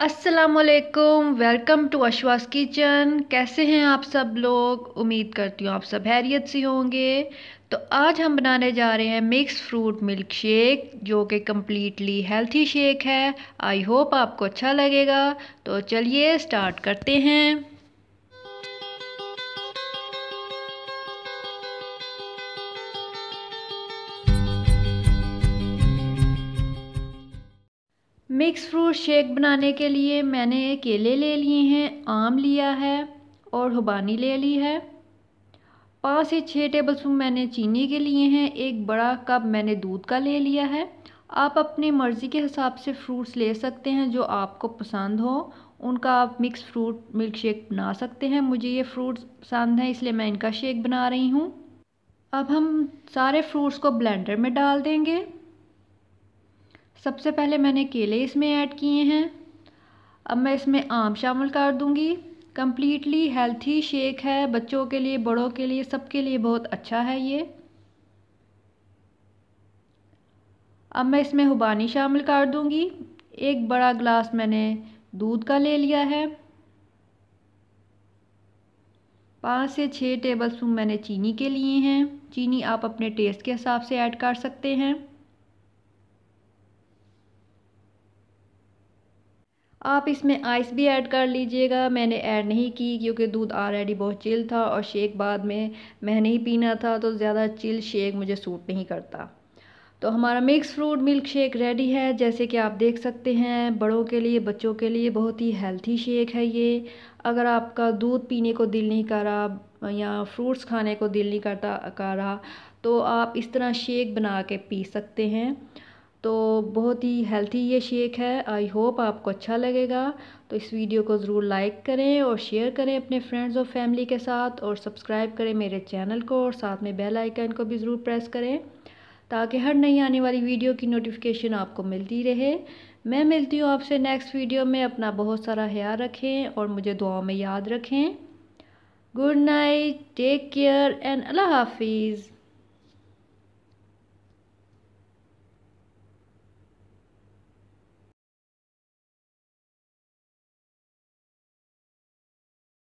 अस्सलामुअलैकुम, welcome to अशवास kitchen. कैसे हैं आप सब लोग? उम्मीद करती हूँ आप सब खैरियत से होंगे। तो आज हम बनाने जा रहे हैं मिक्स फ्रूट मिल्क शेक, जो कि कम्प्लीटली हेल्थी शेक है। आई होप आपको अच्छा लगेगा। तो चलिए स्टार्ट करते हैं। मिक्स फ्रूट शेक बनाने के लिए मैंने केले ले लिए हैं, आम लिया है और खुबानी ले ली है। 5 से 6 टेबलस्पून मैंने चीनी के लिए हैं। एक बड़ा कप मैंने दूध का ले लिया है। आप अपनी मर्ज़ी के हिसाब से फ्रूट्स ले सकते हैं जो आपको पसंद हो, उनका आप मिक्स फ्रूट मिल्क शेक बना सकते हैं। मुझे ये फ्रूट्स पसंद हैं इसलिए मैं इनका शेक बना रही हूँ। अब हम सारे फ्रूट्स को ब्लेंडर में डाल देंगे। सबसे पहले मैंने केले इसमें ऐड किए हैं। अब मैं इसमें आम शामिल कर दूंगी। कम्प्लीटली हेल्थी शेक है, बच्चों के लिए, बड़ों के लिए, सबके लिए बहुत अच्छा है ये। अब मैं इसमें खुबानी शामिल कर दूंगी। एक बड़ा गिलास मैंने दूध का ले लिया है। 5 से 6 टेबलस्पून मैंने चीनी के लिए हैं। चीनी आप अपने टेस्ट के हिसाब से ऐड कर सकते हैं। आप इसमें आइस भी ऐड कर लीजिएगा। मैंने ऐड नहीं की क्योंकि दूध ऑलरेडी बहुत चिल था और शेक बाद में मैंने ही पीना था, तो ज़्यादा चिल शेक मुझे सूट नहीं करता। तो हमारा mix fruit milk shake ready है। जैसे कि आप देख सकते हैं, बड़ों के लिए, बच्चों के लिए बहुत ही हेल्थी शेक है ये। अगर आपका दूध पीने को दिल नहीं कर रहा या फ्रूट्स खाने को दिल नहीं कर रहा तो आप इस तरह शेक बना के पी सकते हैं। तो बहुत ही हेल्थी ये शेक है। आई होप आपको अच्छा लगेगा। तो इस वीडियो को ज़रूर लाइक करें और शेयर करें अपने फ्रेंड्स और फैमिली के साथ, और सब्सक्राइब करें मेरे चैनल को, और साथ में बेल आइकन को भी ज़रूर प्रेस करें ताकि हर नई आने वाली वीडियो की नोटिफिकेशन आपको मिलती रहे। मैं मिलती हूँ आपसे नेक्स्ट वीडियो में। अपना बहुत सारा ख्याल रखें और मुझे दुआओं में याद रखें। Good night, take care and अल्लाह हाफिज़।